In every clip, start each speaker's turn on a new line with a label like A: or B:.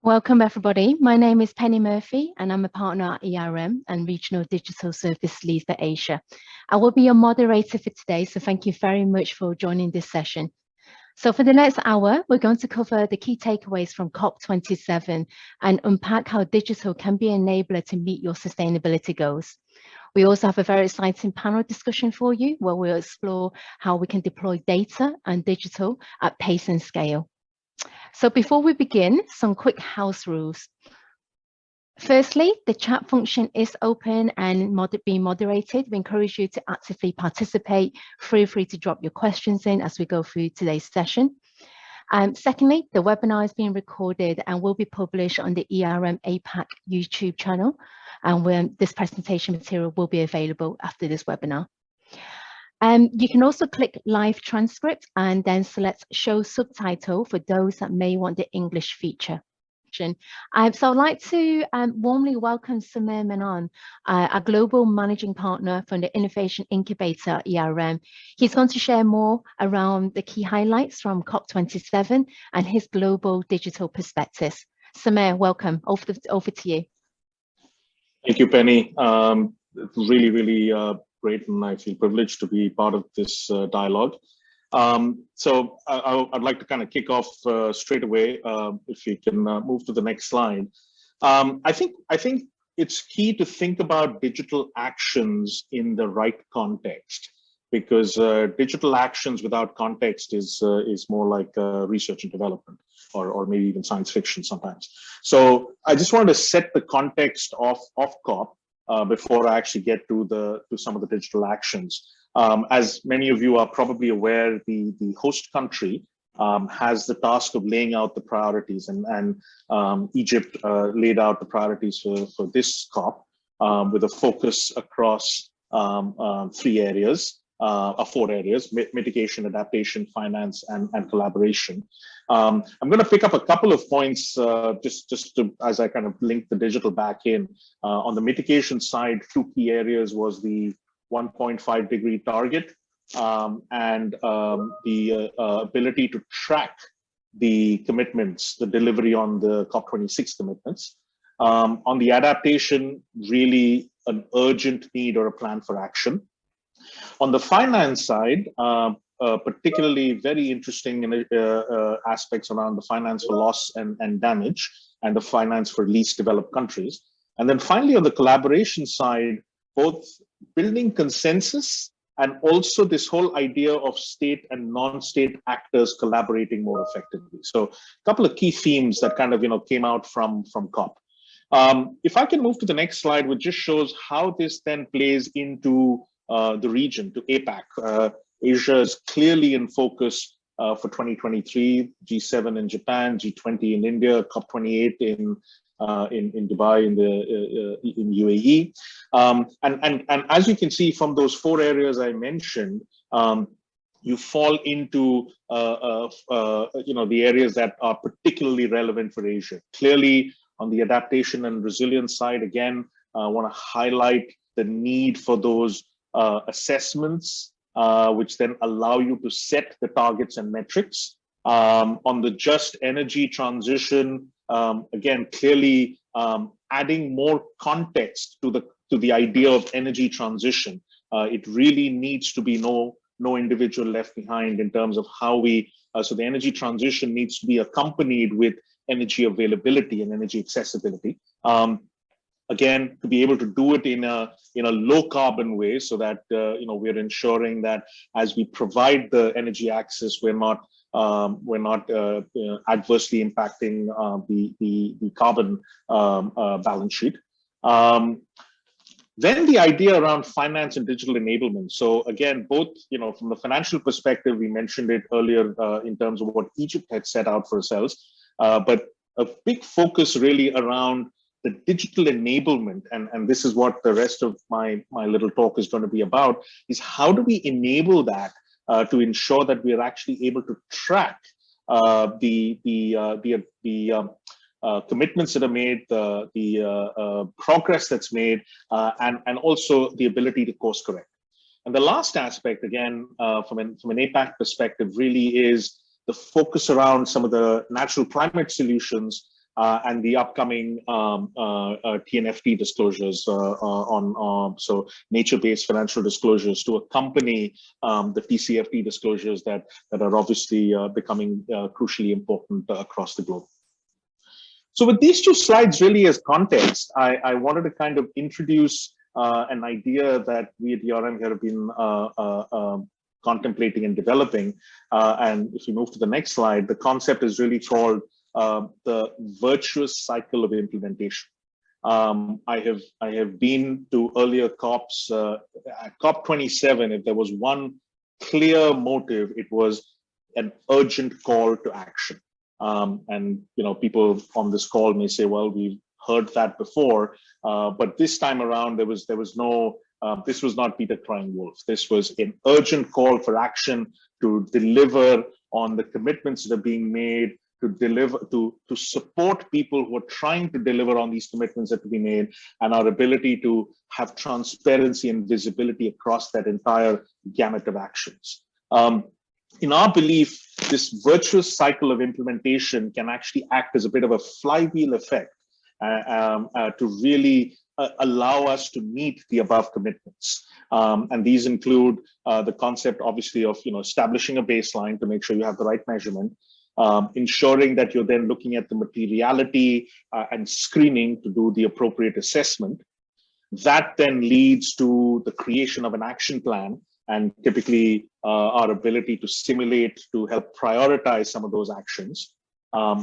A: Welcome, everybody. My name is Penny Murphy, and I'm a partner at ERM and Regional Digital Service Lead for Asia. I will be your moderator for today, so thank you very much for joining this session. So for the next hour, we're going to cover the key takeaways from COP27 and unpack how digital can be an enabler to meet your sustainability goals. We also have a very exciting panel discussion for you, where we'll explore how we can deploy data and digital at pace and scale. So before we begin, some quick house rules. Firstly, the chat function is open and being moderated. We encourage you to actively participate. Feel free to drop your questions in as we go through today's session. Secondly, the webinar is being recorded and will be published on the ERM APAC YouTube channel. And when this presentation material will be available after this webinar. You can also click live transcript and then select show subtitle for those that may want the English feature. So I'd like to warmly welcome Samir Menon, a global managing partner from the Innovation Incubator ERM. He's going to share more around the key highlights from COP27 and his global digital perspectives. Samir, welcome. Over to you.
B: Thank you, Penny. It's really great, and I feel privileged to be part of this dialogue. So I'd like to kind of kick off straight away. If you can move to the next slide. I think it's key to think about digital actions in the right context, because digital actions without context is more like research and development, or maybe even science fiction sometimes. So I just wanted to set the context of COP. Before I actually get to some of the digital actions. As many of you are probably aware, the host country has the task of laying out the priorities, and Egypt laid out the priorities for this COP with a focus across four areas: mitigation, adaptation, finance, and collaboration. I'm going to pick up a couple of points just to, as I kind of link the digital back in. On the mitigation side, two key areas was the 1.5 degree target and the ability to track the commitments, the delivery on the COP26 commitments. On the adaptation, really an urgent need or a plan for action. On the finance side, particularly very interesting aspects around the finance for loss and damage, and the finance for least developed countries. And then finally, on the collaboration side, both building consensus and also this whole idea of state and non-state actors collaborating more effectively. So a couple of key themes that kind of came out from COP. If I can move to the next slide, which just shows how this then plays into the region, to APAC. Asia is clearly in focus for 2023, G7 in Japan, G20 in India, COP28 in Dubai, in UAE. And as you can see from those four areas I mentioned, you fall into the areas that are particularly relevant for Asia. Clearly, on the adaptation and resilience side, again, I want to highlight the need for those assessments, which then allow you to set the targets and metrics. On the just energy transition, again, clearly adding more context to the idea of energy transition. It really needs to be no individual left behind in terms of how we. So the energy transition needs to be accompanied with energy availability and energy accessibility. Again, to be able to do it in a low carbon way, so that we're ensuring that as we provide the energy access, we're not adversely impacting the carbon balance sheet. Then the idea around finance and digital enablement. So again, both from the financial perspective, we mentioned it earlier in terms of what Egypt had set out for ourselves, but a big focus really around the digital enablement, and this is what the rest of my little talk is going to be about, is how do we enable that to ensure that we are actually able to track the commitments that are made, the progress that's made, and also the ability to course correct. And the last aspect, again, from an APAC perspective, really is the focus around some of the natural climate solutions and the upcoming TNFD disclosures so nature-based financial disclosures to accompany the TCFD disclosures that are obviously becoming crucially important across the globe. So with these two slides really as context, I wanted to kind of introduce an idea that we at ERM here have been contemplating and developing. And if you move to the next slide, the concept is really called the virtuous cycle of implementation. I have been to earlier COPs. At COP 27, if there was one clear motive, it was an urgent call to action. And people on this call may say, well, we've heard that before, but this time around there was no. This was not Peter crying wolf. This was an urgent call for action to deliver on the commitments that are being made, to deliver, to support people who are trying to deliver on these commitments that we made, and our ability to have transparency and visibility across that entire gamut of actions. In our belief, this virtuous cycle of implementation can actually act as a bit of a flywheel effect to really allow us to meet the above commitments. And these include the concept, obviously, of establishing a baseline to make sure you have the right measurement, ensuring that you're then looking at the materiality and screening to do the appropriate assessment. That then leads to the creation of an action plan, and typically our ability to simulate to help prioritize some of those actions.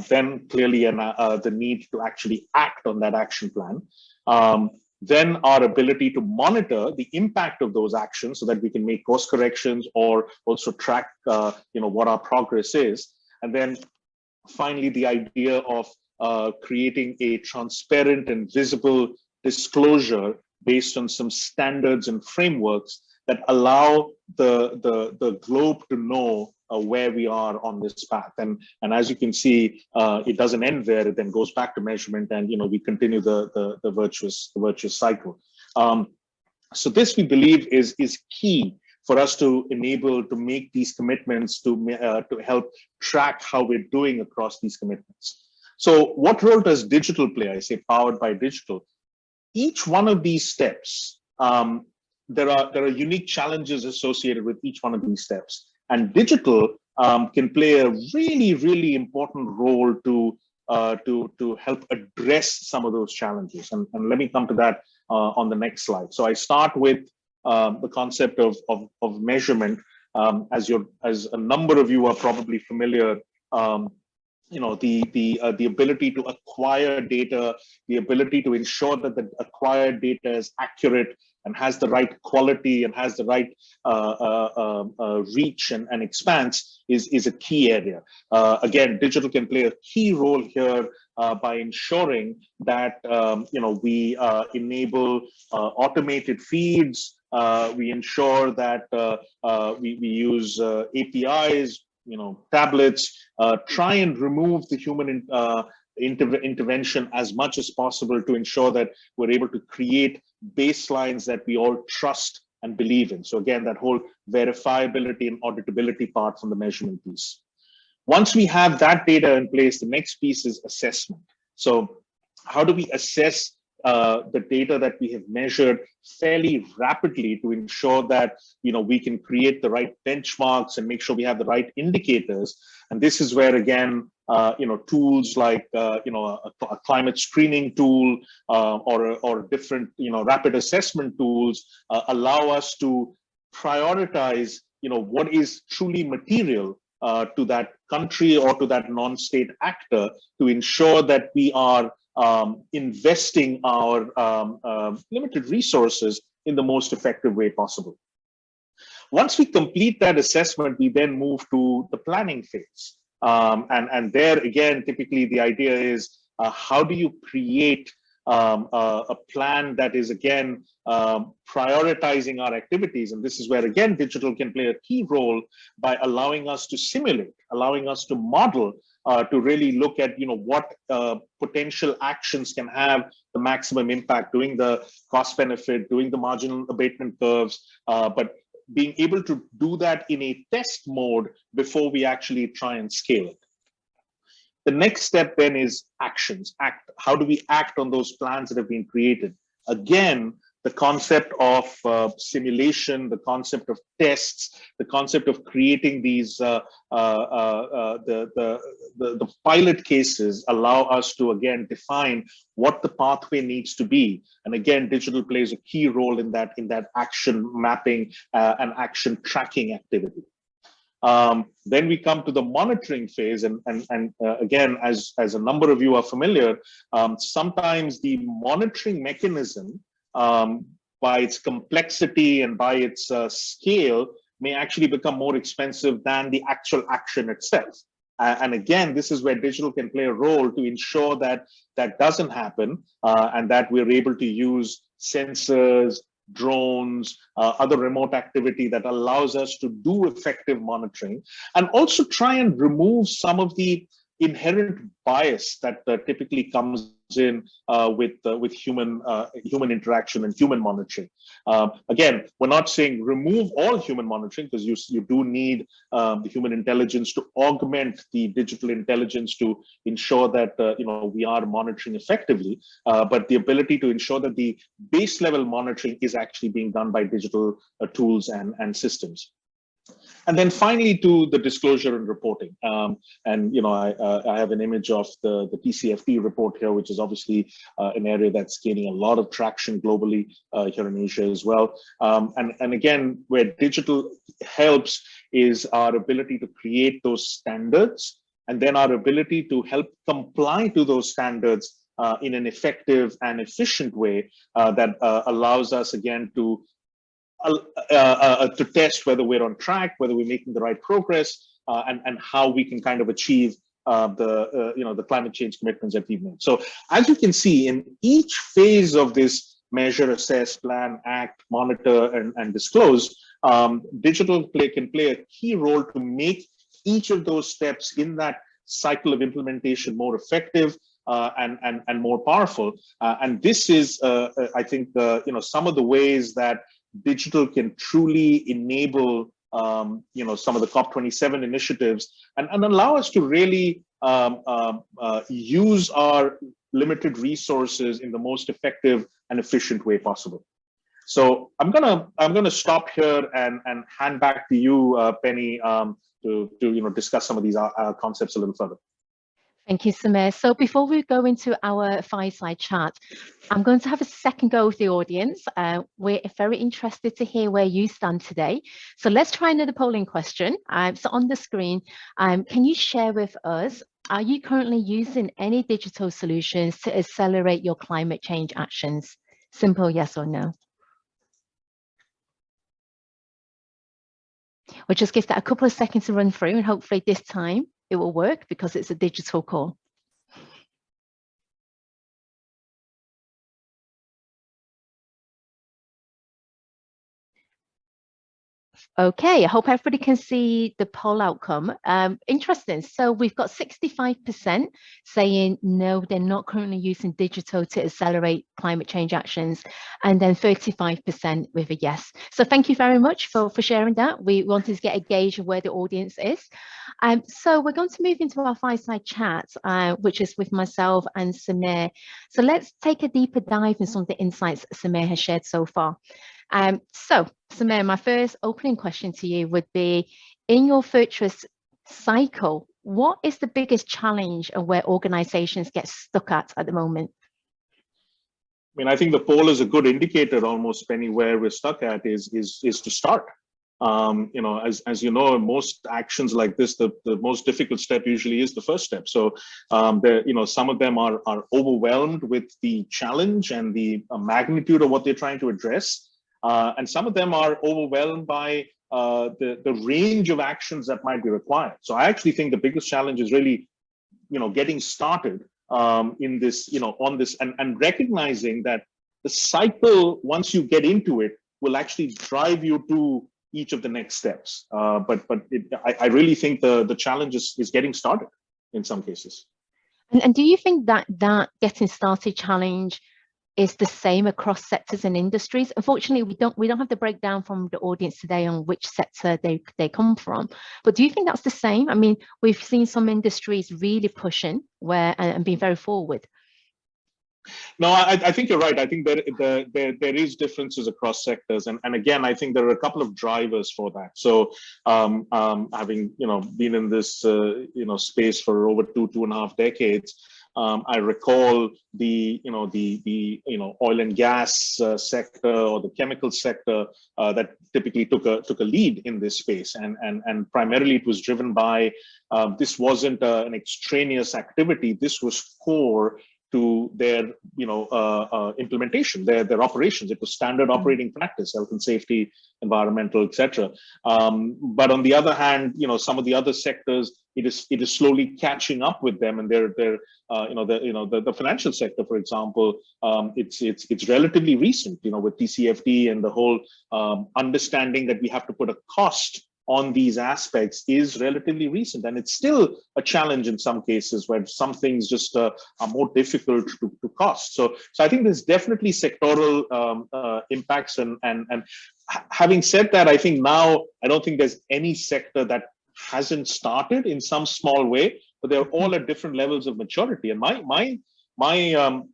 B: Then clearly the need to actually act on that action plan. Then our ability to monitor the impact of those actions so that we can make course corrections or also track what our progress is. And then finally, the idea of creating a transparent and visible disclosure based on some standards and frameworks that allow the globe to know where we are on this path. And as you can see, it doesn't end there. It then goes back to measurement, and we continue the virtuous cycle. So this, we believe, is key for us to enable to make these commitments, to help track how we're doing across these commitments. So what role does digital play? I say powered by digital. Each one of these steps, there are unique challenges associated with each one of these steps, and digital can play a really, really important role to help address some of those challenges. And let me come to that on the next slide. So I start with the concept of measurement. As a number of you are probably familiar, the ability to acquire data, the ability to ensure that the acquired data is accurate and has the right quality and has the right reach and expanse is a key area. Again, digital can play a key role here by ensuring that we enable automated feeds. We ensure that we use APIs, tablets, try and remove the human intervention as much as possible to ensure that we're able to create baselines that we all trust and believe in. So again, that whole verifiability and auditability part from the measurement piece. Once we have that data in place, the next piece is assessment. So how do we assess the data that we have measured fairly rapidly to ensure that we can create the right benchmarks and make sure we have the right indicators? And this is where, again, tools like a climate screening tool or different rapid assessment tools allow us to prioritize what is truly material to that country or to that non-state actor, to ensure that we are investing our limited resources in the most effective way possible. Once we complete that assessment, we then move to the planning phase. And there again, typically the idea is how do you create a plan that is, again, prioritizing our activities. And this is where, again, digital can play a key role by allowing us to simulate, allowing us to model, to really look at what potential actions can have the maximum impact, doing the cost benefit, doing the marginal abatement curves, but being able to do that in a test mode before we actually try and scale it. The next step then is actions. How do we act on those plans that have been created? Again, the concept of simulation, the concept of tests, the concept of creating these the pilot cases allow us to again define what the pathway needs to be. And again, digital plays a key role in that action mapping and action tracking activity. Then we come to the monitoring phase, and again, as a number of you are familiar, sometimes the monitoring mechanism, by its complexity and by its scale, may actually become more expensive than the actual action itself. And again, this is where digital can play a role to ensure that that doesn't happen, and that we're able to use sensors, drones, other remote activity that allows us to do effective monitoring, and also try and remove some of the inherent bias that typically comes in with human interaction and human monitoring. Again, we're not saying remove all human monitoring, because you do need the human intelligence to augment the digital intelligence to ensure that we are monitoring effectively. But the ability to ensure that the base level monitoring is actually being done by digital tools and systems. And then finally, to the disclosure and reporting. I have an image of the TCFD report here, which is obviously an area that's gaining a lot of traction globally here in Asia as well. And again, where digital helps is our ability to create those standards, and then our ability to help comply to those standards in an effective and efficient way that allows us again to test whether we're on track, whether we're making the right progress, and how we can kind of achieve the climate change commitments that we've made. So as you can see, in each phase of this measure, assess, plan, act, monitor, and disclose, digital can play a key role to make each of those steps in that cycle of implementation more effective and more powerful. And this is, I think, some of the ways that digital can truly enable some of the COP27 initiatives and allow us to really use our limited resources in the most effective and efficient way possible. So I'm gonna stop here and hand back to you, Penny, to discuss some of these concepts a little further.
A: Thank you, Samir. So before we go into our fireside chat, I'm going to have a second go with the audience. We're very interested to hear where you stand today. So let's try another polling question. So on the screen, can you share with us, are you currently using any digital solutions to accelerate your climate change actions? Simple yes or no. We'll just give that a couple of seconds to run through, and hopefully this time it will work because it's a digital call. Okay, I hope everybody can see the poll outcome. Interesting. So we've got 65% saying no, they're not currently using digital to accelerate climate change actions, and then 35% with a yes. So thank you very much for sharing that. We wanted to get a gauge of where the audience is. So we're going to move into our fireside chat, which is with myself and Samir. So let's take a deeper dive in some of the insights Samir has shared so far. So Samir, my first opening question to you would be, in your virtuous cycle, what is the biggest challenge and where organizations get stuck at the moment?
B: I mean, I think the poll is a good indicator almost, Penny, where we're stuck at is to start. As you know, most actions like this, the most difficult step usually is the first step. So, some of them are overwhelmed with the challenge and the magnitude of what they're trying to address. And some of them are overwhelmed by the range of actions that might be required. So I actually think the biggest challenge is really, getting started in this, on this, and recognizing that the cycle, once you get into it, will actually drive you to each of the next steps. But I really think the challenge is getting started in some cases.
A: And do you think that getting started challenge is the same across sectors and industries? Unfortunately, we don't have the breakdown from the audience today on which sector they come from. But do you think that's the same? I mean, we've seen some industries really pushing and being very forward.
B: No, I think you're right. I think there is differences across sectors, and again, I think there are a couple of drivers for that. So, having been in this space for over two and a half decades, I recall the oil and gas sector or the chemical sector that typically took a lead in this space, and primarily it was driven by this wasn't an extraneous activity. This was core to their implementation, their operations. It was standard operating practice, health and safety, environmental, etc. But on the other hand, some of the other sectors, it is slowly catching up with them, and the financial sector, for example, it's relatively recent, with TCFD and the whole understanding that we have to put a cost on these aspects is relatively recent, and it's still a challenge in some cases where some things just are more difficult to cost. So I think there's definitely sectoral impacts, and having said that, I think now I don't think there's any sector that hasn't started in some small way, but they're all at different levels of maturity. And my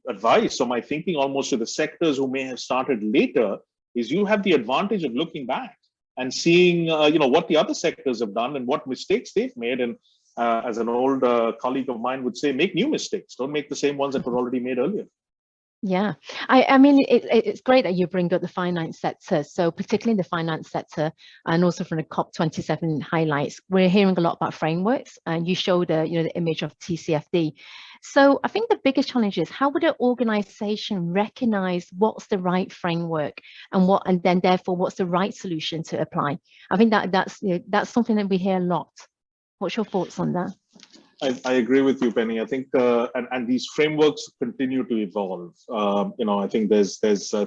B: advice or my thinking almost to the sectors who may have started later is you have the advantage of looking back and seeing what the other sectors have done and what mistakes they've made. And as an old colleague of mine would say, make new mistakes. Don't make the same ones that were already made earlier.
A: Yeah, I mean, it's great that you bring up the finance sector. So particularly in the finance sector, and also from the COP27 highlights, we're hearing a lot about frameworks, and you showed the image of TCFD. So I think the biggest challenge is, how would an organization recognize what's the right framework and then therefore what's the right solution to apply? I think that's something that we hear a lot. What's your thoughts on that?
B: I agree with you, Penny. I think, and these frameworks continue to evolve. I think there's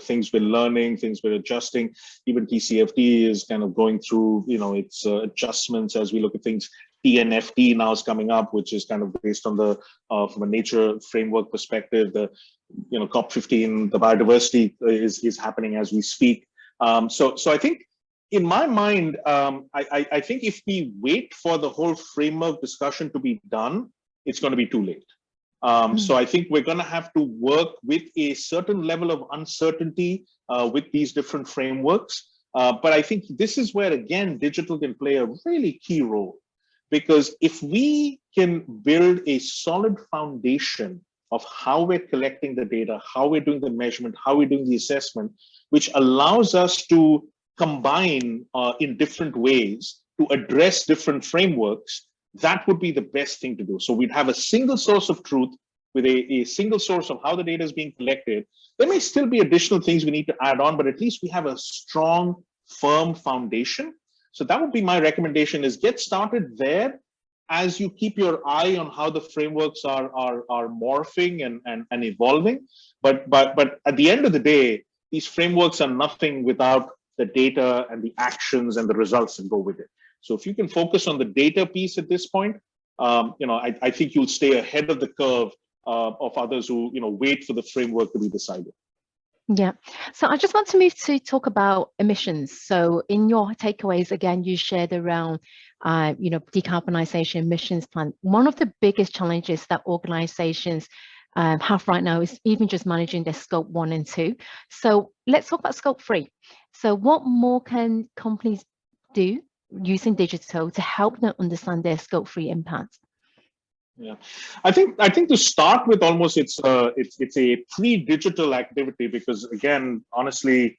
B: things we're learning, things we're adjusting. Even TCFD is kind of going through, its adjustments as we look at things. TNFD now is coming up, which is kind of based on the from a nature framework perspective. The COP15, the biodiversity is happening as we speak. So I think, in my mind, I think if we wait for the whole framework discussion to be done, it's going to be too late. So I think we're going to have to work with a certain level of uncertainty with these different frameworks. But I think this is where, again, digital can play a really key role. Because if we can build a solid foundation of how we're collecting the data, how we're doing the measurement, how we're doing the assessment, which allows us to combine in different ways to address different frameworks, that would be the best thing to do. So we'd have a single source of truth with a single source of how the data is being collected. There may still be additional things we need to add on, but at least we have a strong, firm foundation. So that would be my recommendation, is get started there as you keep your eye on how the frameworks are morphing and evolving. But at the end of the day, these frameworks are nothing without the data and the actions and the results that go with it. So if you can focus on the data piece at this point, I think you'll stay ahead of the curve of others who wait for the framework to be decided.
A: Yeah, so I just want to move to talk about emissions. So in your takeaways, again, you shared around, decarbonization emissions plan. One of the biggest challenges that organizations have right now is even just managing their scope 1 and 2. So let's talk about scope 3. So what more can companies do using digital to help them understand their scope 3 impact?
B: Yeah, I think to start with, almost it's a pre-digital activity, because again, honestly,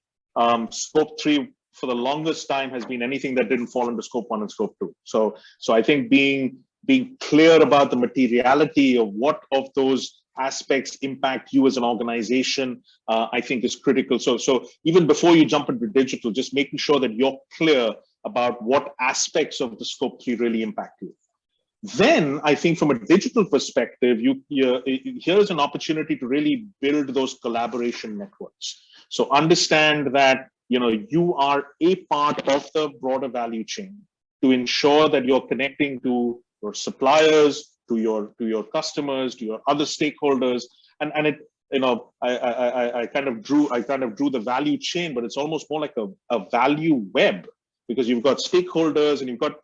B: scope 3 for the longest time has been anything that didn't fall into scope 1 and scope 2. So I think being clear about the materiality of what of those aspects impact you as an organization, I think is critical. So even before you jump into digital, just making sure that you're clear about what aspects of the scope 3 really impact you. Then I think from a digital perspective, here's an opportunity to really build those collaboration networks. So understand that you are a part of the broader value chain to ensure that you're connecting to your suppliers, to your customers, to your other stakeholders, and I kind of drew the value chain, but it's almost more like a value web, because you've got stakeholders and you've got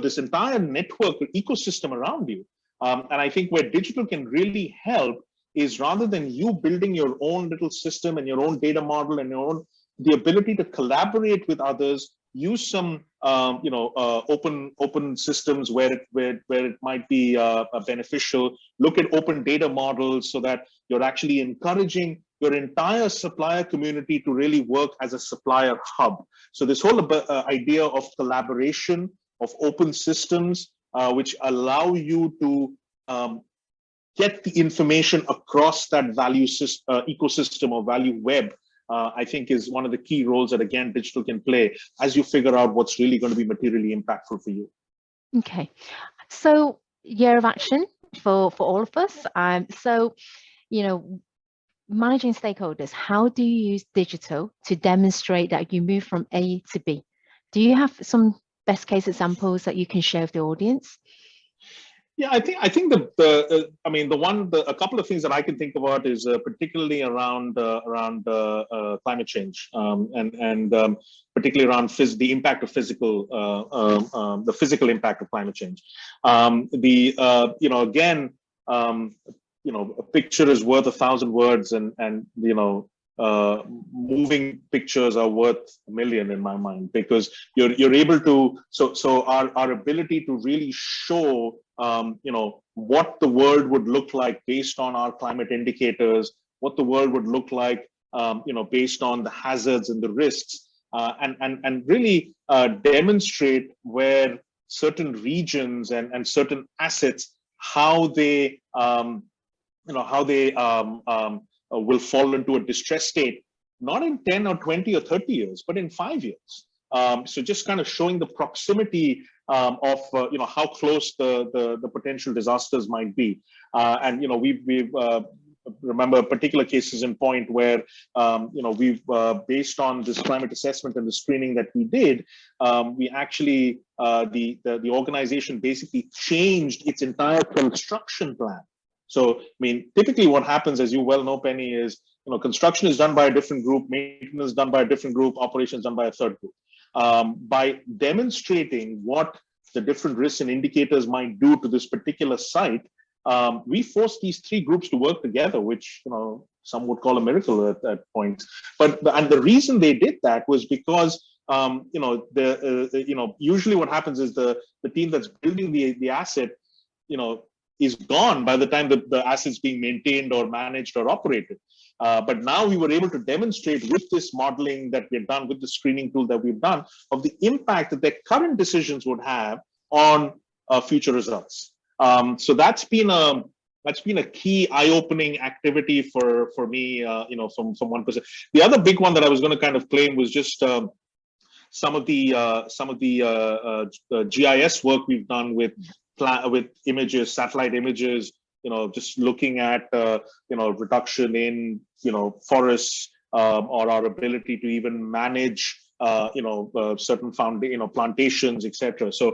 B: this entire network or ecosystem around you. And I think where digital can really help is, rather than you building your own little system and your own data model and the ability to collaborate with others, use some open systems where it might be beneficial. Look at open data models so that you're actually encouraging your entire supplier community to really work as a supplier hub. So this whole idea of collaboration, of open systems, which allow you to get the information across that value ecosystem or value web, I think is one of the key roles that, again, digital can play as you figure out what's really going to be materially impactful for you.
A: Okay, so year of action for all of us. So, managing stakeholders, how do you use digital to demonstrate that you move from A to B? Do you have some best case examples that you can share with the audience?
B: Yeah, I think a couple of things that I can think about is particularly around climate change, and particularly around the impact of the physical impact of climate change. A picture is worth 1,000 words, and moving pictures are worth 1,000,000 in my mind, because you're able to, so our ability to really show what the world would look like based on our climate indicators, what the world would look like based on the hazards and the risks, and really demonstrate where certain regions and certain assets, how they will fall into a distress state, not in 10 or 20 or 30 years, but in 5 years. So just kind of showing the proximity of how close the potential disasters might be, and we've remember particular cases in point where we've based on this climate assessment and the screening that we did, we actually the organization basically changed its entire construction plan. So, I mean, typically what happens, as you well know, Penny, is construction is done by a different group, maintenance done by a different group, operations done by a third group. By demonstrating what the different risks and indicators might do to this particular site, we forced these three groups to work together, which some would call a miracle at points. And the reason they did that was because usually what happens is the team that's building the asset is gone by the time the asset's being maintained or managed or operated. But now we were able to demonstrate with this modeling that we've done, with the screening tool that we've done, of the impact that their current decisions would have on future results. So that's been a key eye-opening activity for me, from one perspective. The other big one that I was going to kind of claim was just some of the GIS work we've done with images, satellite images, just looking at reduction in forests, or our ability to even manage certain plantations, etc. So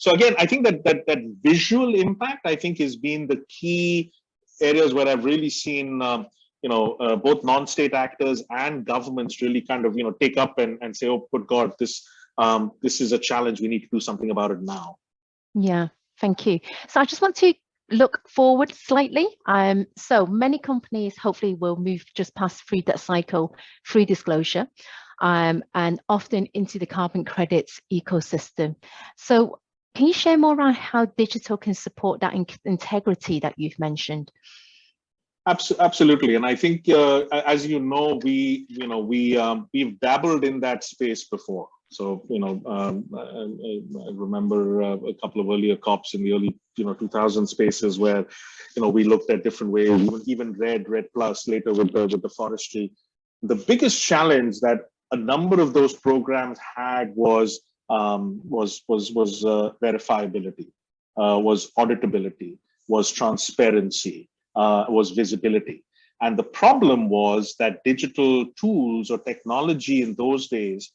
B: again, I think that visual impact, I think, has been the key areas where I've really seen both non-state actors and governments really kind of take up and say, oh, good God, this is a challenge. We need to do something about it now.
A: Yeah, thank you. So I just want to look forward slightly. So many companies hopefully will move just past through that cycle, through disclosure, and often into the carbon credits ecosystem. So can you share more around how digital can support that integrity that you've mentioned?
B: Absolutely, and I think as we've dabbled in that space before. So I remember a couple of earlier COPs in the early 2000 spaces where we looked at different ways, even RED Plus later with the forestry. The biggest challenge that a number of those programs had was verifiability, was auditability, was transparency, was visibility. And the problem was that digital tools or technology in those days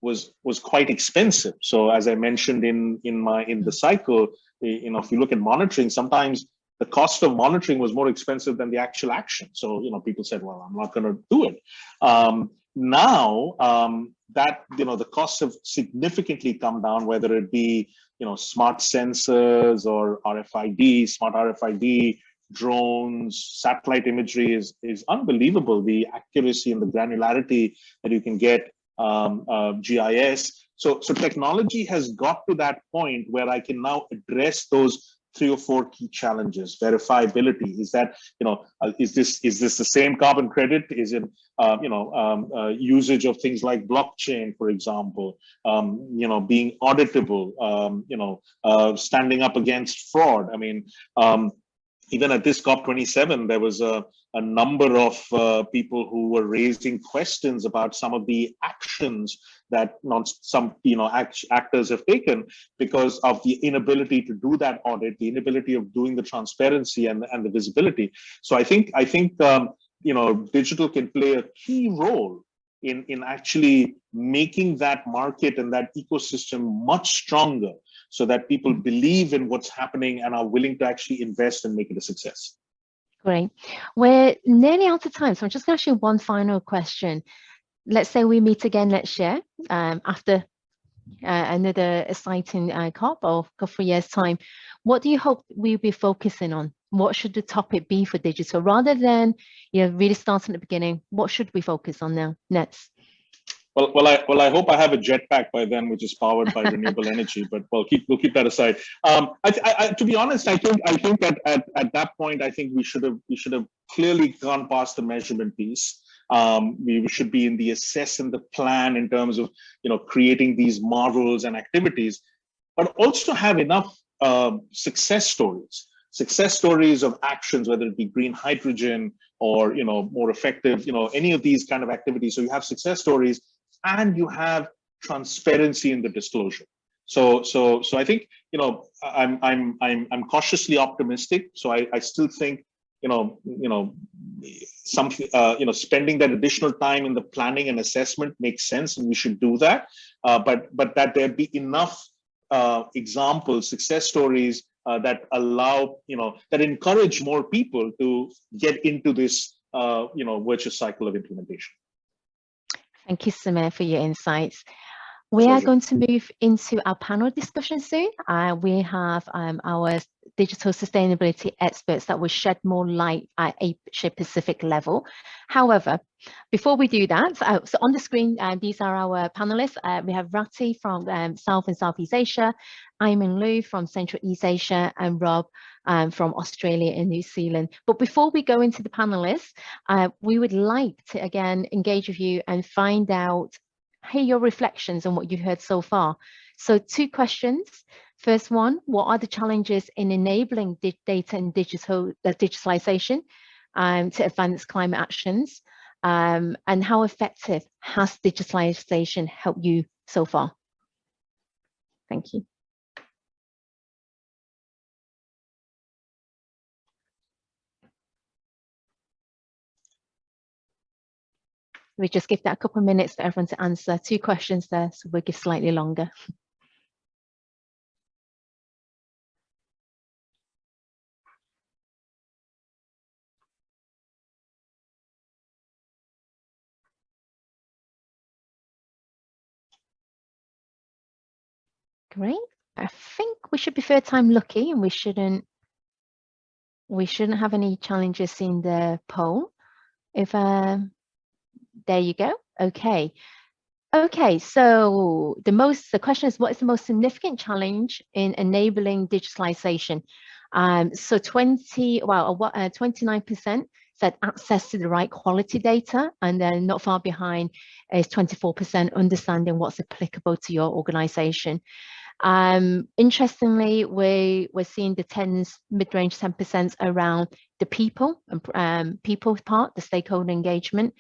B: was quite expensive. So as I mentioned in the cycle, if you look at monitoring, sometimes the cost of monitoring was more expensive than the actual action. So, people said, well, I'm not going to do it. Now that, the costs have significantly come down, whether it be, smart sensors or RFID, smart RFID, drones, satellite imagery is unbelievable. The accuracy and the granularity that you can get, GIS. So technology has got to that point where I can now address those 3 or 4 key challenges. Verifiability, is that, is this the same carbon credit? Is it, usage of things like blockchain, for example, being auditable, standing up against fraud. I mean, even at this COP27, there was a number of people who were raising questions about some of the actions that some actors have taken because of the inability to do that audit, the inability of doing the transparency and the visibility. So I think digital can play a key role in actually making that market and that ecosystem much stronger, so that people believe in what's happening and are willing to actually invest and make it a success.
A: Great. We're nearly out of time, so I'm just going to ask you one final question. Let's say we meet again next year after another exciting COP, or a couple of years' time. What do you hope we'll be focusing on? What should the topic be for digital? Rather than really starting at the beginning, what should we focus on now next?
B: Well, I hope I have a jetpack by then, which is powered by renewable energy. But we'll keep that aside. To be honest, I think at that point, I think we should have clearly gone past the measurement piece. We should be in the assess and the plan in terms of creating these models and activities, but also have enough success stories of actions, whether it be green hydrogen or more effective, any of these kind of activities. So you have success stories, and you have transparency in the disclosure. So I think I'm cautiously optimistic. So I still think spending that additional time in the planning and assessment makes sense, and we should do that. But that there be enough examples, success stories that allow that encourage more people to get into this virtuous cycle of implementation.
A: Thank you, Samir, for your insights. We are going to move into our panel discussion soon. We have our digital sustainability experts that will shed more light at Asia Pacific level. However, before we do that, so on the screen, these are our panelists. We have Rati from South and Southeast Asia, Ayman Liu from Central East Asia, and Rob from Australia and New Zealand. But before we go into the panelists, we would like to again engage with you and find out, hear your reflections on what you've heard so far. So 2 questions. First one, what are the challenges in enabling data and digitalization to advance climate actions? And how effective has digitalization helped you so far? Thank you. We just give that a couple of minutes for everyone to answer. 2 questions there, so we'll give slightly longer. Great. I think we should be third time lucky, and we shouldn't have any challenges in the poll. If there you go. Okay. So the question is, what is the most significant challenge in enabling digitalization? So 29% said access to the right quality data, and then not far behind is 24% understanding what's applicable to your organization. Interestingly, we're seeing the mid-range 10% around the people and people part, the stakeholder engagement.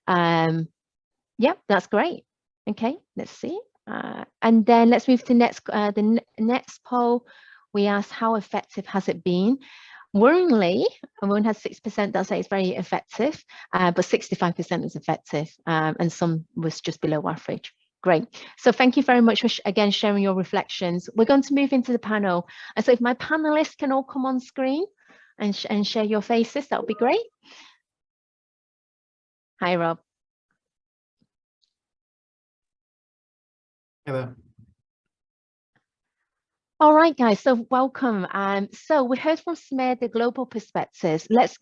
A: Yeah, that's great. Okay, let's see. And then let's move to the next poll. We asked, how effective has it been? Worryingly, everyone has 6% that say it's very effective, but 65% is effective, and some was just below average. Great. So thank you very much for again sharing your reflections. We're going to move into the panel. And so if my panelists can all come on screen, and share your faces, that would be great. Hi, Rob.
C: Hey there.
A: All right, guys, so welcome. So we heard from Samir the global perspectives. Let's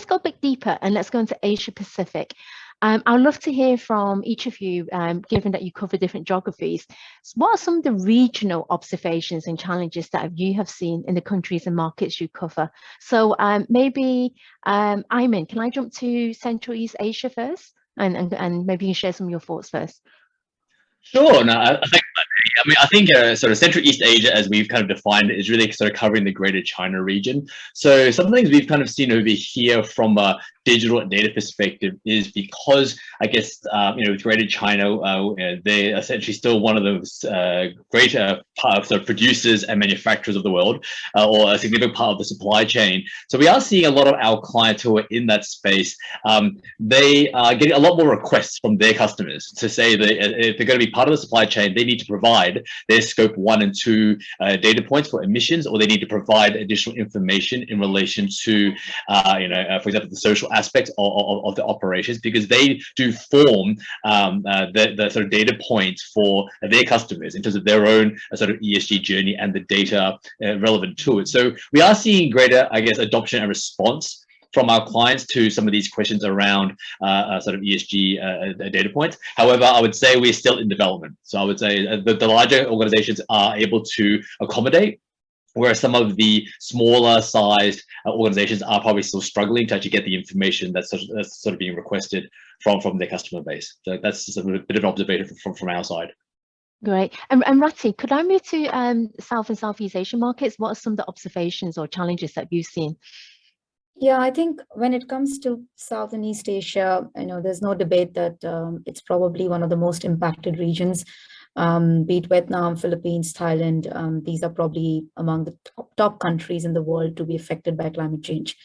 A: go a bit deeper and let's go into Asia Pacific. I'd love to hear from each of you, given that you cover different geographies. What are some of the regional observations and challenges that you have seen in the countries and markets you cover? So maybe, Ayman, can I jump to Central East Asia first? And maybe you can share some of your thoughts first.
D: Sure. No, I think sort of Central East Asia, as we've kind of defined it, is really sort of covering the Greater China region. So some things we've kind of seen over here from a digital and data perspective is because I guess with Greater China, they're essentially still one of those greater sort of producers and manufacturers of the world, or a significant part of the supply chain. So we are seeing a lot of our clients who are in that space. They are getting a lot more requests from their customers to say that if they're going to be part of the supply chain, they need to provide their scope 1 and 2 data points for emissions, or they need to provide additional information in relation to, for example, the social aspects of the operations, because they do form the sort of data points for their customers in terms of their own sort of ESG journey and the data relevant to it. So we are seeing greater, I guess, adoption and response from our clients to some of these questions around sort of ESG data points. However, I would say we're still in development. So I would say the larger organizations are able to accommodate, whereas some of the smaller sized organizations are probably still struggling to actually get the information that's sort of being requested from their customer base. So that's just a bit of an observation from our side.
A: Great. And Rati, could I move to South and Southeast Asian markets? What are some of the observations or challenges that you've seen?
E: Yeah, I think when it comes to South and East Asia, there's no debate that it's probably one of the most impacted regions, be it Vietnam, Philippines, Thailand. These are probably among the top countries in the world to be affected by climate change.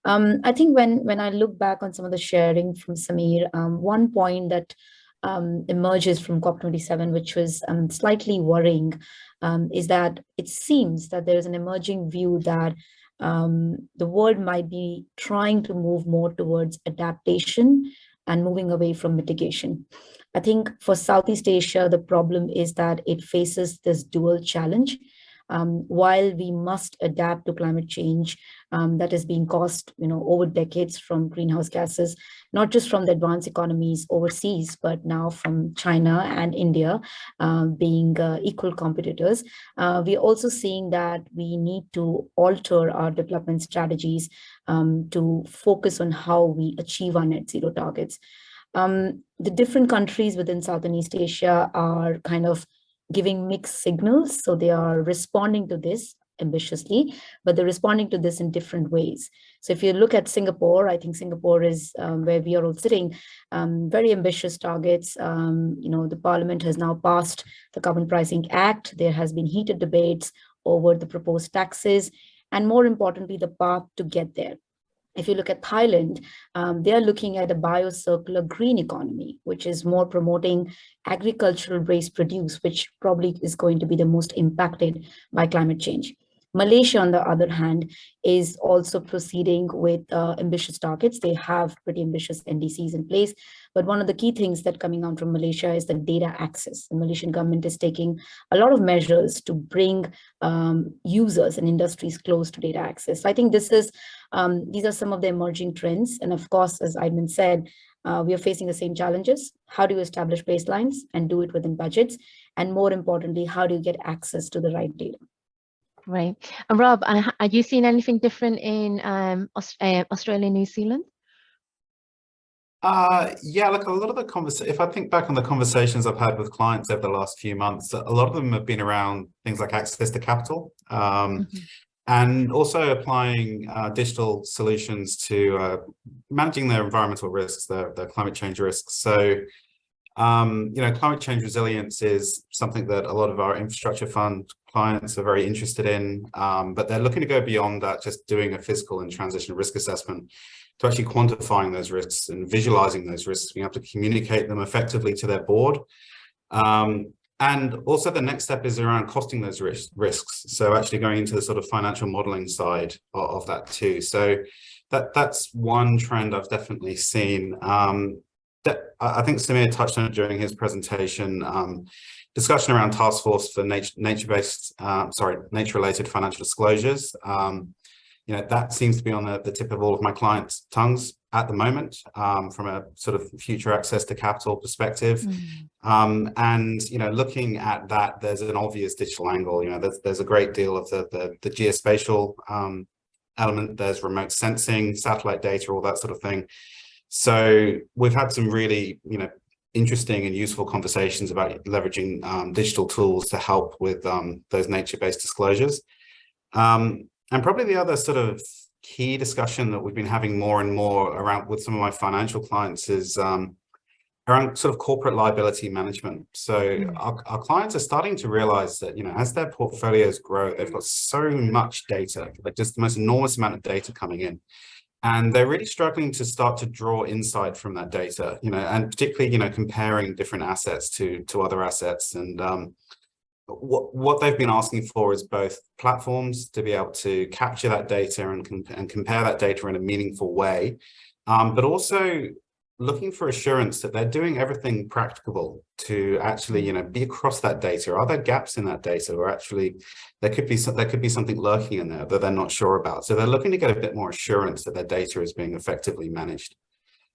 E: I think when I look back on some of the sharing from Samir, one point that emerges from COP27, which was slightly worrying, is that it seems that there is an emerging view that the world might be trying to move more towards adaptation and moving away from mitigation. I think for Southeast Asia, the problem is that it faces this dual challenge. While we must adapt to climate change that is being caused, over decades from greenhouse gases, not just from the advanced economies overseas, but now from China and India being equal competitors, we're also seeing that we need to alter our development strategies to focus on how we achieve our net zero targets. The different countries within South and East Asia are kind of giving mixed signals. So they are responding to this ambitiously, but they're responding to this in different ways. So if you look at Singapore, I think Singapore is where we are all sitting, very ambitious targets. The parliament has now passed the Carbon Pricing Act. There has been heated debates over the proposed taxes, and more importantly, the path to get there. If you look at Thailand, they are looking at a biocircular green economy, which is more promoting agricultural-based produce, which probably is going to be the most impacted by climate change. Malaysia, on the other hand, is also proceeding with ambitious targets. They have pretty ambitious NDCs in place. But one of the key things that coming out from Malaysia is the data access. The Malaysian government is taking a lot of measures to bring users and industries close to data access. So I think these are some of the emerging trends. And of course, as Ayman said, we are facing the same challenges. How do you establish baselines and do it within budgets? And more importantly, how do you get access to the right data?
A: Right. And Rob, are you seeing anything different in Australia and New Zealand?
C: Yeah, like a lot of the if I think back on the conversations I've had with clients over the last few months, a lot of them have been around things like access to capital, and also applying digital solutions to managing their environmental risks, their climate change risks. So, climate change resilience is something that a lot of our infrastructure fund clients are very interested in, but they're looking to go beyond that, just doing a physical and transition risk assessment, to actually quantifying those risks and visualizing those risks, being able to communicate them effectively to their board. And also the next step is around costing those risks. So actually going into the sort of financial modeling side of that too. So that's one trend I've definitely seen. That I think Samir touched on it during his presentation. Discussion around task force for nature-related financial disclosures. You know, that seems to be on the tip of all of my clients' tongues at the moment, from a sort of future access to capital perspective. And, you know, looking at that, there's an obvious digital angle. You know, there's a great deal of the geospatial element. There's remote sensing, satellite data, all that sort of thing. So we've had some really, you know, interesting and useful conversations about leveraging digital tools to help with those nature-based disclosures. And probably the other sort of key discussion that we've been having more and more around with some of my financial clients is around sort of corporate liability management. So our clients are starting to realize that, you know, as their portfolios grow, they've got so much data, like just the most enormous amount of data coming in. And they're really struggling to start to draw insight from that data, you know, and particularly, you know, comparing different assets to other assets. And what they've been asking for is both platforms to be able to capture that data and compare that data in a meaningful way, but also looking for assurance that they're doing everything practicable to actually, you know, be across that data. Are there gaps in that data, or actually there could be something lurking in there that they're not sure about? So they're looking to get a bit more assurance that their data is being effectively managed.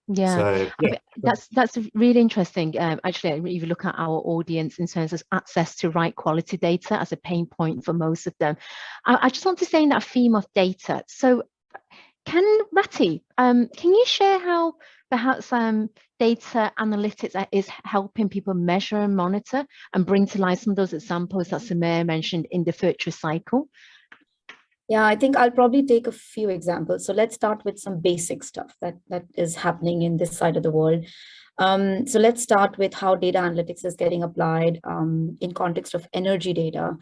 A: Yeah,
C: so, yeah.
A: that's really interesting. Actually, if you look at our audience in terms of access to right quality data as a pain point for most of them, I just want to say in that theme of data. So, Ratty, can you share how perhaps data analytics is helping people measure and monitor and bring to life some of those examples that Samir mentioned in the virtuous cycle?
E: Yeah, I think I'll probably take a few examples. So let's start with some basic stuff that is happening in this side of the world. So let's start with how data analytics is getting applied in context of energy data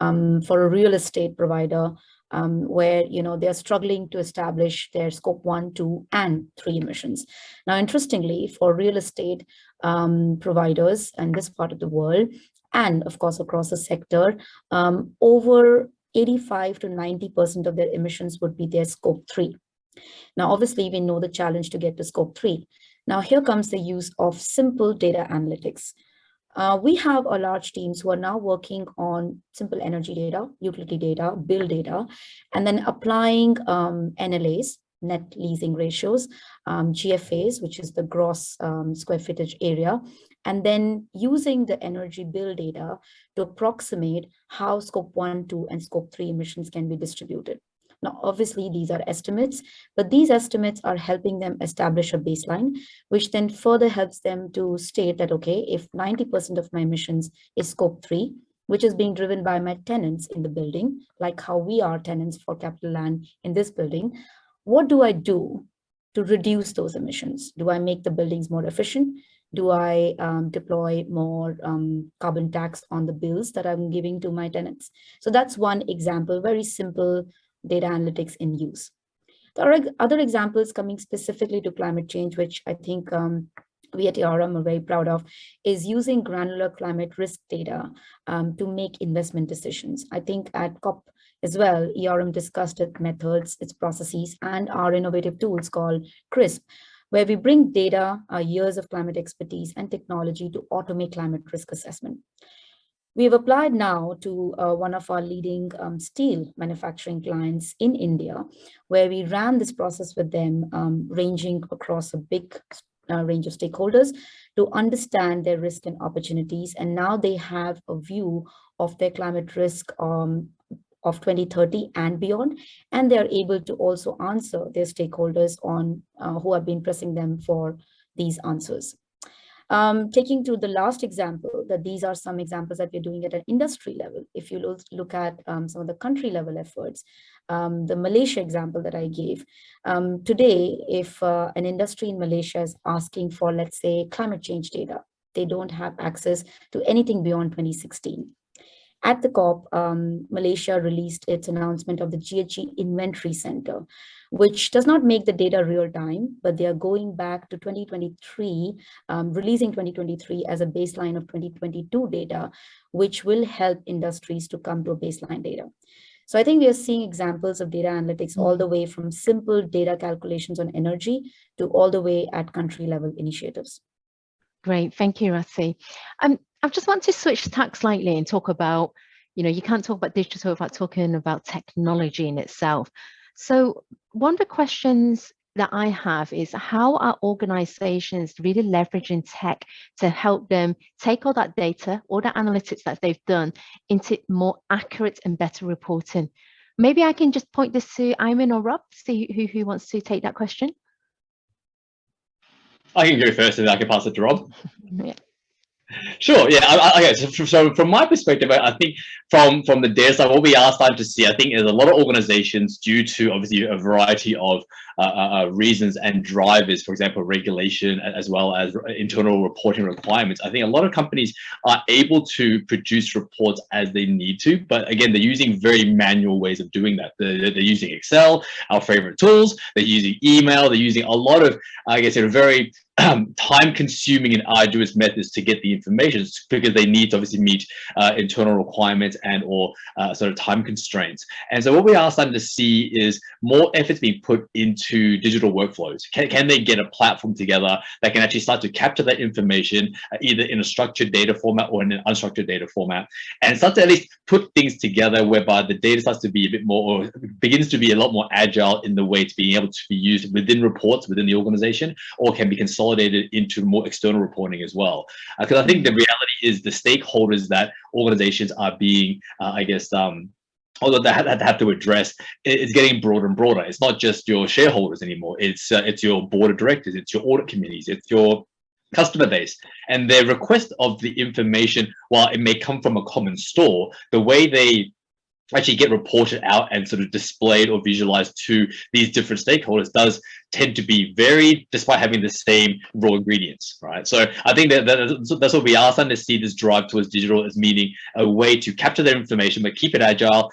E: for a real estate provider, where, you know, they're struggling to establish their scope 1, 2, and 3 emissions. Now, interestingly, for real estate providers in this part of the world, and of course across the sector, over 85 to 90% of their emissions would be their scope 3. Now, obviously, we know the challenge to get to scope 3. Now, here comes the use of simple data analytics. We have a large teams who are now working on simple energy data, utility data, bill data, and then applying NLAs, net leasing ratios, GFAs, which is the gross square footage area, and then using the energy bill data to approximate how scope 1, 2, and scope 3 emissions can be distributed. Now, obviously, these are estimates, but these estimates are helping them establish a baseline, which then further helps them to state that, okay, if 90% of my emissions is scope 3, which is being driven by my tenants in the building, like how we are tenants for Capital Land in this building, what do I do to reduce those emissions? Do I make the buildings more efficient? Do I deploy more carbon tax on the bills that I'm giving to my tenants? So that's one example, very simple data analytics in use. There are other examples coming specifically to climate change, which I think we at ERM are very proud of, is using granular climate risk data to make investment decisions. I think at COP as well, ERM discussed its methods, its processes, and our innovative tools called CRISP, where we bring data, years of climate expertise, and technology to automate climate risk assessment. We have applied now to one of our leading steel manufacturing clients in India, where we ran this process with them, ranging across a big range of stakeholders to understand their risk and opportunities. And now they have a view of their climate risk of 2030 and beyond, and they are able to also answer their stakeholders on who have been pressing them for these answers. Taking to the last example, that these are some examples that we're doing at an industry level. If you look at some of the country level efforts, the Malaysia example that I gave, today, if an industry in Malaysia is asking for, let's say, climate change data, they don't have access to anything beyond 2016. At the COP, Malaysia released its announcement of the GHG Inventory Center, which does not make the data real time, but they are going back to 2023, releasing 2023 as a baseline of 2022 data, which will help industries to come to a baseline data. So I think we are seeing examples of data analytics all the way from simple data calculations on energy to all the way at country level initiatives.
A: Great, thank you, Rati. I just want to switch tack slightly and talk about, you can't talk about digital without talking about technology in itself. So one of the questions that I have is, how are organizations really leveraging tech to help them take all that data, all the analytics that they've done into more accurate and better reporting? Maybe I can just point this to Ayman or Rob, see who wants to take that question.
D: I can go first and I can pass it to Rob.
A: Yeah.
D: Sure. Yeah. Okay. So from my perspective, I think from the data side, what we are starting to see, I think, is a lot of organizations, due to obviously a variety of reasons and drivers, for example, regulation, as well as internal reporting requirements. I think a lot of companies are able to produce reports as they need to, but again, they're using very manual ways of doing that. They're using Excel, our favorite tools. They're using email. They're using a lot of, I guess, very time-consuming and arduous methods to get the information, because they need to obviously meet internal requirements and or sort of time constraints. And so what we are starting to see is more efforts being put into digital workflows. Can they get a platform together that can actually start to capture that information either in a structured data format or in an unstructured data format, and start to at least put things together whereby the data starts to be a bit more, or begins to be a lot more agile in the way it's being able to be used within reports within the organization, or can be consolidated into more external reporting as well. Because I think the reality is the stakeholders that organizations are being, I guess, although they have to address, it's getting broader and broader. It's not just your shareholders anymore. It's your board of directors, it's your audit committees, it's your customer base, and their request of the information, while it may come from a common store, the way they actually get reported out and sort of displayed or visualized to these different stakeholders does tend to be varied, despite having the same raw ingredients, right? So I think that's what we are starting to see, this drive towards digital, as meaning a way to capture their information, but keep it agile,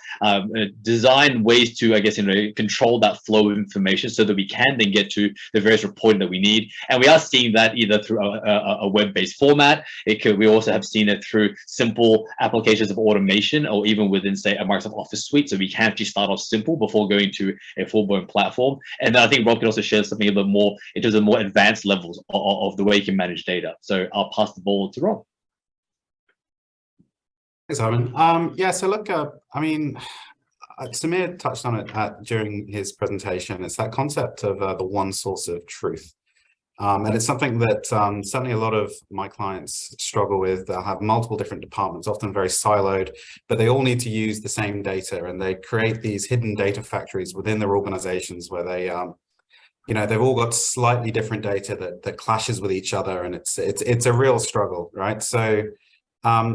D: design ways to, I guess, control that flow of information so that we can then get to the various reporting that we need. And we are seeing that either through a web-based format. We also have seen it through simple applications of automation, or even within, say, a Microsoft Office suite. So we can actually start off simple before going to a full-blown platform. And then I think Rob can also share something a bit more in terms of more advanced levels of the way you can manage data. So I'll pass the ball to Rob.
C: Thanks, Armin. Yeah, so look, I mean, Samir touched on it during his presentation. It's that concept of the one source of truth. And it's something that certainly a lot of my clients struggle with. They'll have multiple different departments, often very siloed, but they all need to use the same data, and they create these hidden data factories within their organizations where they, they've all got slightly different data that clashes with each other, and it's a real struggle, right? So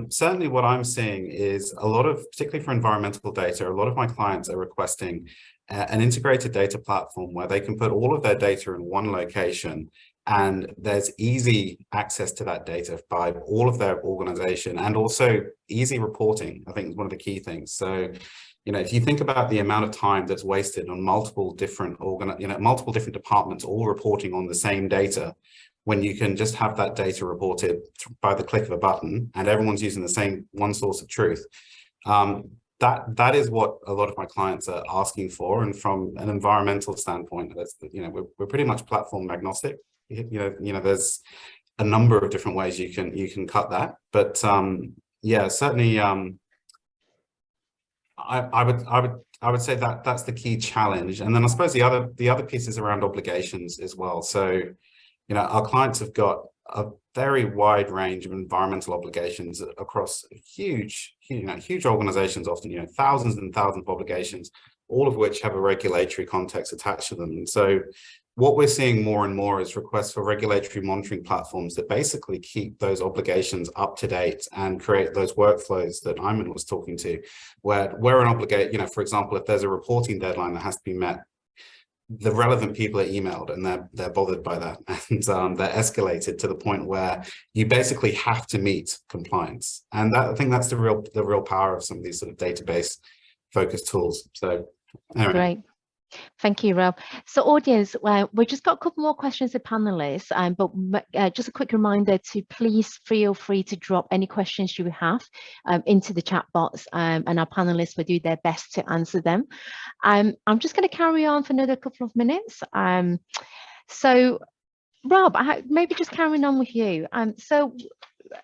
C: certainly what I'm seeing is a lot of, particularly for environmental data, a lot of my clients are requesting an integrated data platform where they can put all of their data in one location, and there's easy access to that data by all of their organization, and also easy reporting, I think, is one of the key things. So, if you think about the amount of time that's wasted on multiple different departments all reporting on the same data, when you can just have that data reported by the click of a button and everyone's using the same one source of truth, that is what a lot of my clients are asking for. And from an environmental standpoint, that's, we're pretty much platform agnostic. There's a number of different ways you can cut that, but yeah, certainly I would say that that's the key challenge. And then I suppose the other piece is around obligations as well. So our clients have got a very wide range of environmental obligations across huge organizations, often thousands and thousands of obligations, all of which have a regulatory context attached to them. And so what we're seeing more and more is requests for regulatory monitoring platforms that basically keep those obligations up to date and create those workflows that Ayman was talking to, where an obligation, for example, if there's a reporting deadline that has to be met, the relevant people are emailed, and they're bothered by that, and they're escalated to the point where you basically have to meet compliance. And I think that's the real power of some of these sort of database focused tools. So anyway.
A: Great. Thank you, Rob. So audience, we've just got a couple more questions to panelists, but just a quick reminder to please feel free to drop any questions you have into the chat box, and our panelists will do their best to answer them. I'm just going to carry on for another couple of minutes. So Rob, maybe just carrying on with you. So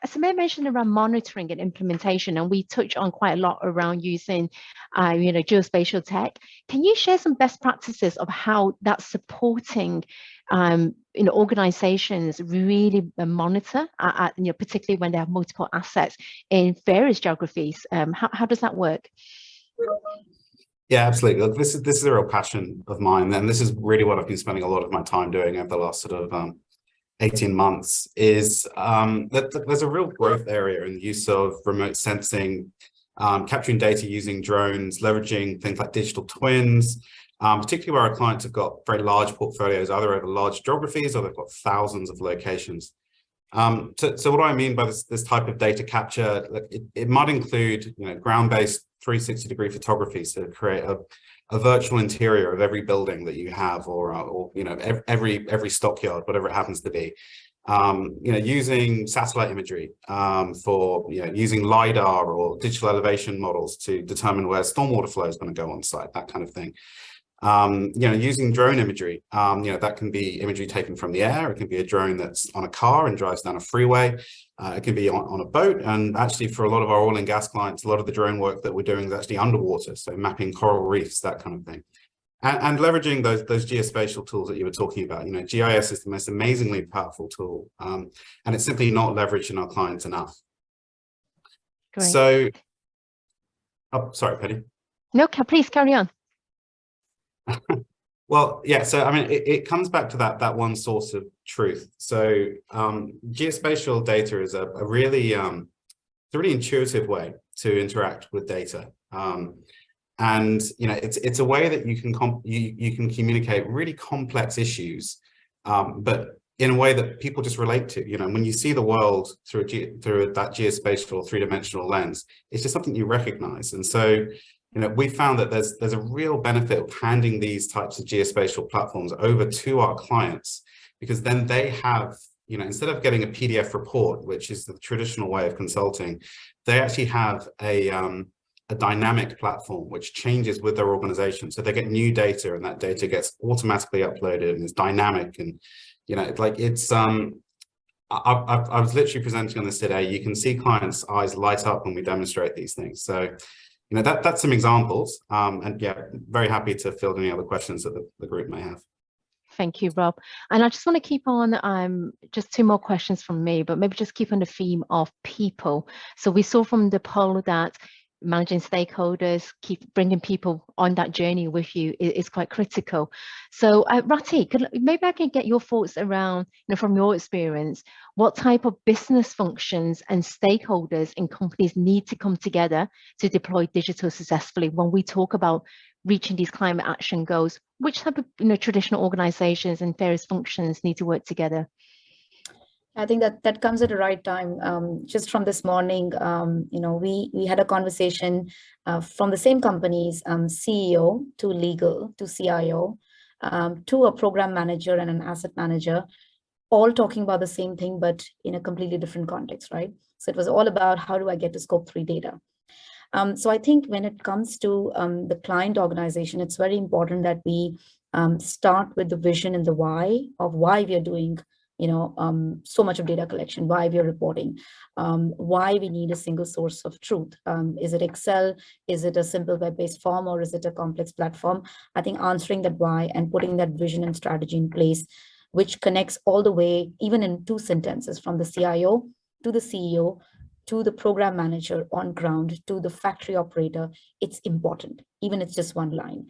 A: Samir mentioned around monitoring and implementation, and we touch on quite a lot around using, geospatial tech. Can you share some best practices of how that's supporting, organizations really monitor, particularly when they have multiple assets in various geographies? How does that work?
C: Yeah, absolutely. Look, this is a real passion of mine, and this is really what I've been spending a lot of my time doing over the last sort of 18 months is that there's a real growth area in the use of remote sensing, capturing data using drones, leveraging things like digital twins, particularly where our clients have got very large portfolios, either over large geographies or they've got thousands of locations. So what do I mean by this type of data capture? It might include ground-based 360-degree photography, so create a virtual interior of every building that you have, or every stockyard, whatever it happens to be. Using satellite imagery, for using LiDAR or digital elevation models to determine where stormwater flow is going to go on site, that kind of thing. Using drone imagery, that can be imagery taken from the air. It can be a drone that's on a car and drives down a freeway. It can be on a boat. And actually, for a lot of our oil and gas clients, a lot of the drone work that we're doing is actually underwater, so mapping coral reefs, that kind of thing. And leveraging those geospatial tools that you were talking about. GIS is the most amazingly powerful tool, and it's simply not leveraged in our clients enough.
A: Great.
C: So, sorry, Penny.
A: No, please carry on.
C: Well, yeah, so I mean, it comes back to that one source of truth. So geospatial data is a really intuitive way to interact with data. And it's a way that you can communicate really complex issues, but in a way that people just relate to. When you see the world through that geospatial three-dimensional lens, it's just something you recognize. And so we found that there's a real benefit of handing these types of geospatial platforms over to our clients, because then they have, instead of getting a PDF report, which is the traditional way of consulting, they actually have a dynamic platform which changes with their organization. So they get new data, and that data gets automatically uploaded and is dynamic. And I was literally presenting on this today. You can see clients' eyes light up when we demonstrate these things. So that's some examples, and yeah, very happy to field any other questions that the group may have.
A: Thank you, Rob. And I just want to keep on, just two more questions from me, but maybe just keep on the theme of people. So we saw from the poll that managing stakeholders, keep bringing people on that journey with you is quite critical. So Rati, maybe I can get your thoughts around, from your experience, what type of business functions and stakeholders in companies need to come together to deploy digital successfully when we talk about reaching these climate action goals? Which type of traditional organizations and various functions need to work together?
E: I think that comes at the right time. Just from this morning, we had a conversation from the same company's CEO to legal to CIO to a program manager and an asset manager, all talking about the same thing, but in a completely different context, right? So it was all about how do I get to scope 3 data. So I think when it comes to the client organization, it's very important that we start with the vision and the why of why we are doing so much of data collection, why we are reporting, why we need a single source of truth. Is it Excel? Is it a simple web-based form, or is it a complex platform? I think answering that why and putting that vision and strategy in place, which connects all the way, even in 2 sentences, from the CIO to the CEO, to the program manager on ground, to the factory operator, it's important, even if it's just one line.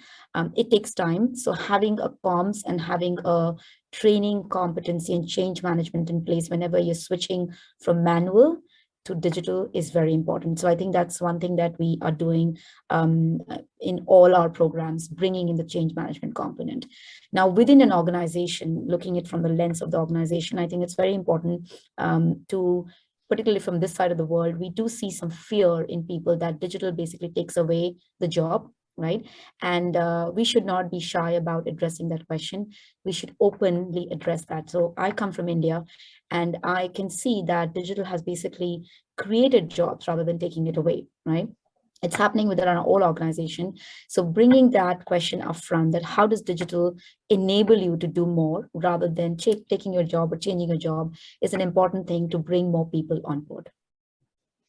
E: It takes time. So having a comms and having a training competency and change management in place whenever you're switching from manual to digital is very important. So I think that's one thing that we are doing in all our programs, bringing in the change management component. Now, within an organization, looking at it from the lens of the organization, I think it's very important to, particularly from this side of the world, we do see some fear in people that digital basically takes away the job, right? And we should not be shy about addressing that question. We should openly address that. So I come from India, and I can see that digital has basically created jobs rather than taking it away, right? It's happening within our whole organization. So bringing that question up front, that how does digital enable you to do more rather than taking your job or changing your job, is an important thing to bring more people on board.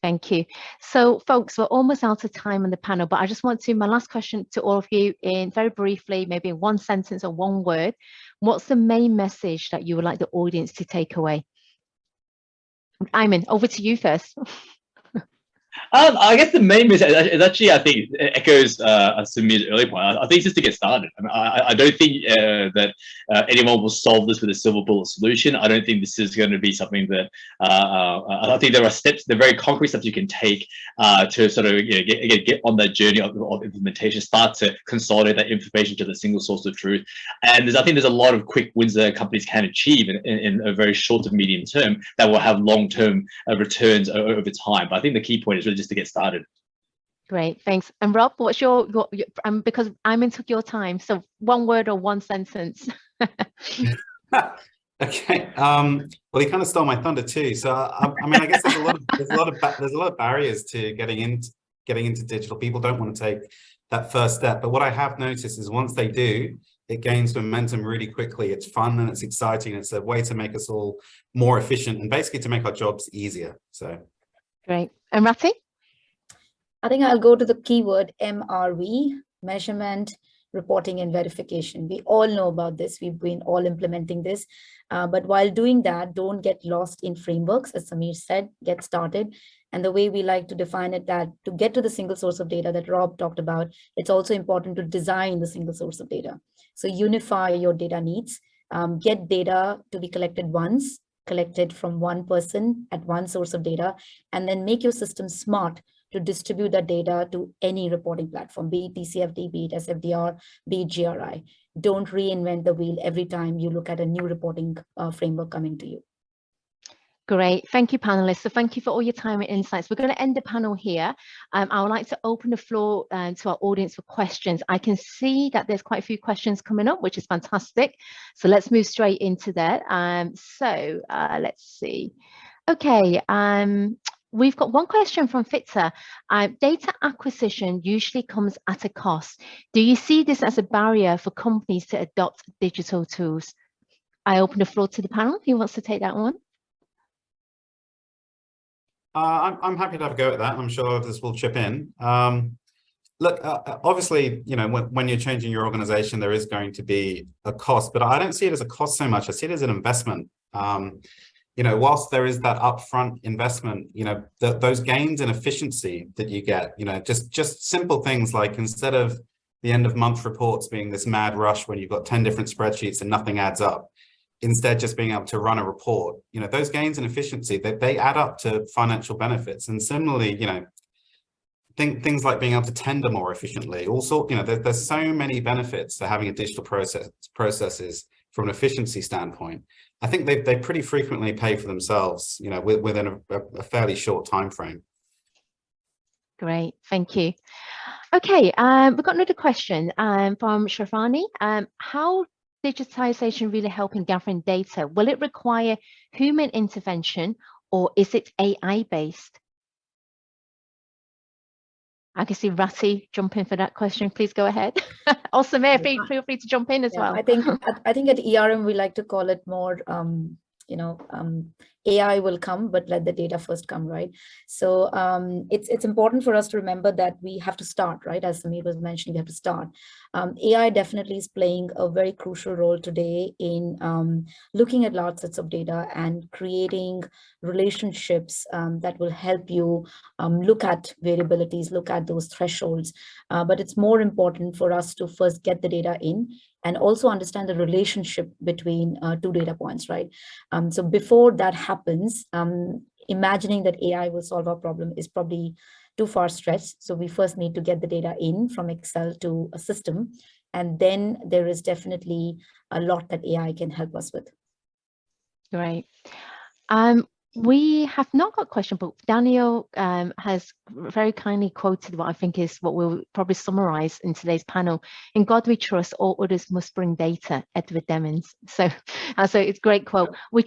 A: Thank you. So folks, we're almost out of time on the panel, but I just want to, my last question to all of you, in very briefly, maybe in one sentence or one word, what's the main message that you would like the audience to take away? Ayman, over to you first.
D: I guess the main message is actually, I think, echoes Sameer's earlier point. I think it's just to get started. I mean, I don't think that anyone will solve this with a silver bullet solution. I don't think this is going to be something that I think there are steps, the very concrete steps you can take to sort of get on that journey of implementation, start to consolidate that information to the single source of truth. And I think there's a lot of quick wins that companies can achieve in a very short to medium term that will have long-term returns over time. But I think the key point is really just to get started.
A: Great, thanks. And Rob, what's your because Ayman took your time, so one word or one sentence.
C: Okay. Well, he kind of stole my thunder too. So I mean, I guess there's a lot of barriers to getting into digital. People don't want to take that first step. But what I have noticed is once they do, it gains momentum really quickly. It's fun and it's exciting. It's a way to make us all more efficient and basically to make our jobs easier. So
A: great. And Rati?
E: I think I'll go to the keyword MRV, measurement, reporting, and verification. We all know about this. We've been all implementing this. But while doing that, don't get lost in frameworks. As Sameer said, get started. And the way we like to define it, that to get to the single source of data that Rob talked about, it's also important to design the single source of data. So unify your data needs, get data to be collected once, collected from one person at one source of data, and then make your system smart to distribute that data to any reporting platform, be it TCFD, be it SFDR, be it GRI. Don't reinvent the wheel every time you look at a new reporting framework coming to you.
A: Great, thank you, panelists. So thank you for all your time and insights. We're going to end the panel here. I would like to open the floor to our audience for questions. I can see that there's quite a few questions coming up, which is fantastic. So let's move straight into that. Let's see. Okay. We've got one question from Fitza. Data acquisition usually comes at a cost. Do you see this as a barrier for companies to adopt digital tools? I open the floor to the panel. Who wants to take that one?
C: I'm happy to have a go at that. I'm sure others will chip in. Look, obviously, you know, when you're changing your organization, there is going to be a cost, but I don't see it as a cost so much. I see it as an investment. You know, whilst there is that upfront investment, you know, those gains in efficiency that you get, you know, just simple things like instead of the end of month reports being this mad rush when you've got 10 different spreadsheets and nothing adds up, instead just being able to run a report, you know, those gains in efficiency, they add up to financial benefits. And similarly, you know, things like being able to tender more efficiently, also, you know, there's so many benefits to having a digital processes from an efficiency standpoint. I think they pretty frequently pay for themselves, you know, within a fairly short time frame.
A: Great, thank you. Okay, we've got another question from Shrafani. How digitization really help in gathering data? Will it require human intervention or is it AI based? I can see Rati jump in for that question. Please go ahead. Also, Sameer, feel free to jump in as well.
E: I think at ERM we like to call it more, you know, AI will come, but let the data first come, right? So it's important for us to remember that we have to start, right? As Sameer was mentioning, we have to start. AI definitely is playing a very crucial role today in looking at large sets of data and creating relationships that will help you look at variabilities, look at those thresholds. But it's more important for us to first get the data in and also understand the relationship between two data points, right? So before that happens, imagining that AI will solve our problem is probably too far stretched. So we first need to get the data in from Excel to a system. And then there is definitely a lot that AI can help us with.
A: Great. We have not got a question, but Daniel has very kindly quoted what I think is what we'll probably summarize in today's panel. In God we trust, all others must bring data, Edward Demings. So it's a great quote. We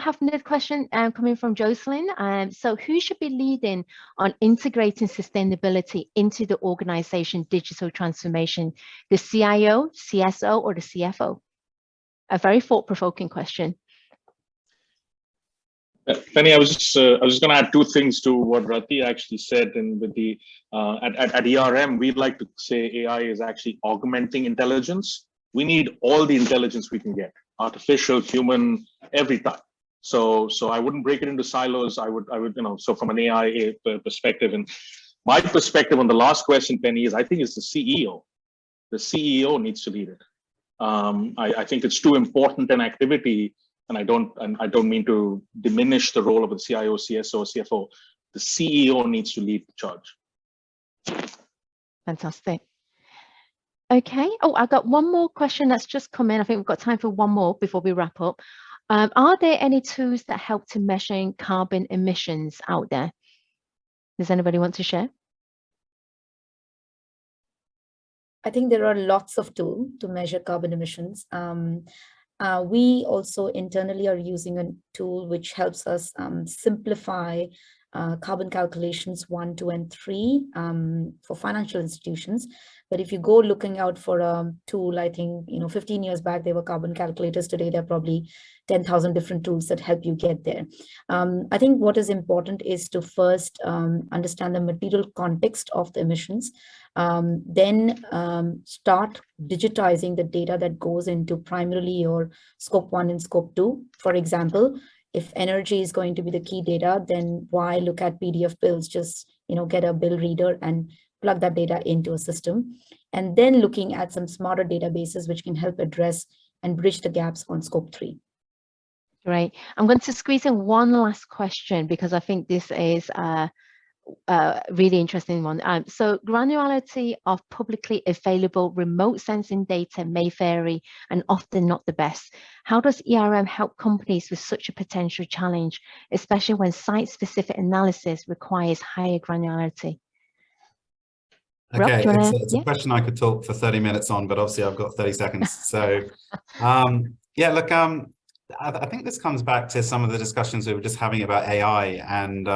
A: have another question coming from Jocelyn. So who should be leading on integrating sustainability into the organization digital transformation? The CIO, CSO, or the CFO? A very thought-provoking question.
B: Penny, I was just going to add two things to what Rati actually said. And with the at ERM, we like to say AI is actually augmenting intelligence. We need all the intelligence we can get, artificial, human, every time. So I wouldn't break it into silos. I would so from an AI perspective, and my perspective on the last question, Penny, is I think it's the CEO. The CEO needs to lead it. I think it's too important an activity. And I don't mean to diminish the role of the CIO, CSO, CFO. The CEO needs to lead the charge.
A: Fantastic. Okay. Oh, I got one more question that's just come in. I think we've got time for one more before we wrap up. Are there any tools that help to measure carbon emissions out there? Does anybody want to share?
E: I think there are lots of tools to measure carbon emissions. We also internally are using a tool which helps us simplify carbon calculations 1, 2, and 3 for financial institutions. But if you go looking out for a tool, I think 15 years back there were carbon calculators. Today there are probably 10,000 different tools that help you get there. I think what is important is to first understand the material context of the emissions, then start digitizing the data that goes into primarily your scope 1 and scope 2. For example, if energy is going to be the key data, then why look at PDF bills? Just get a bill reader and plug that data into a system. And then looking at some smarter databases which can help address and bridge the gaps on scope 3.
A: Great. I'm going to squeeze in one last question because I think this is a really interesting one. So granularity of publicly available remote sensing data may vary and often not the best. How does ERM help companies with such a potential challenge, especially when site-specific analysis requires higher granularity?
C: Okay,
A: Rob,
C: it's a question I could talk for 30 minutes on, but obviously I've got 30 seconds. So yeah, look, I think this comes back to some of the discussions we were just having about AI and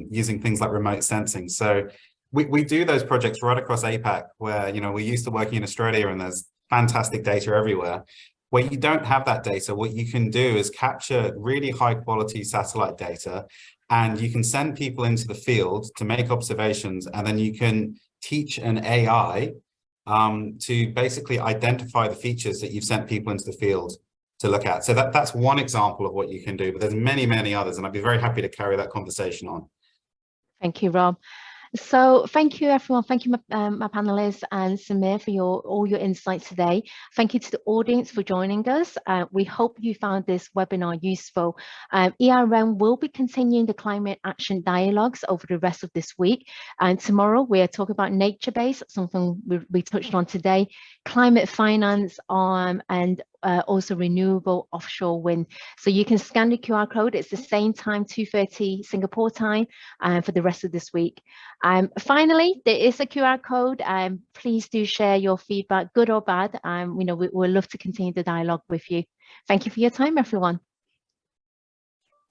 C: using things like remote sensing. So we do those projects right across APAC where, we're used to working in Australia and there's fantastic data everywhere. Where you don't have that data, what you can do is capture really high quality satellite data and you can send people into the field to make observations, and then you can teach an AI to basically identify the features that you've sent people into the field to look at. So that's one example of what you can do, but there's many, many others, and I'd be very happy to carry that conversation on.
A: Thank you, Rob. So thank you, everyone. Thank you, my panelists and Samir for all your insights today. Thank you to the audience for joining us. We hope you found this webinar useful. ERM will be continuing the climate action dialogues over the rest of this week. And tomorrow we are talking about nature-based, something we touched on today, climate finance and also renewable offshore wind. So you can scan the QR code. It's the same time, 2:30 Singapore time for the rest of this week. Finally, there is a QR code. Please do share your feedback, good or bad. We'll love to continue the dialogue with you. Thank you for your time, everyone.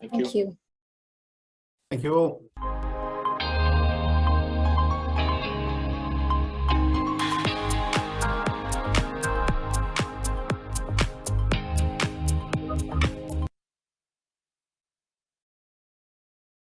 B: Thank you.
C: Thank you all.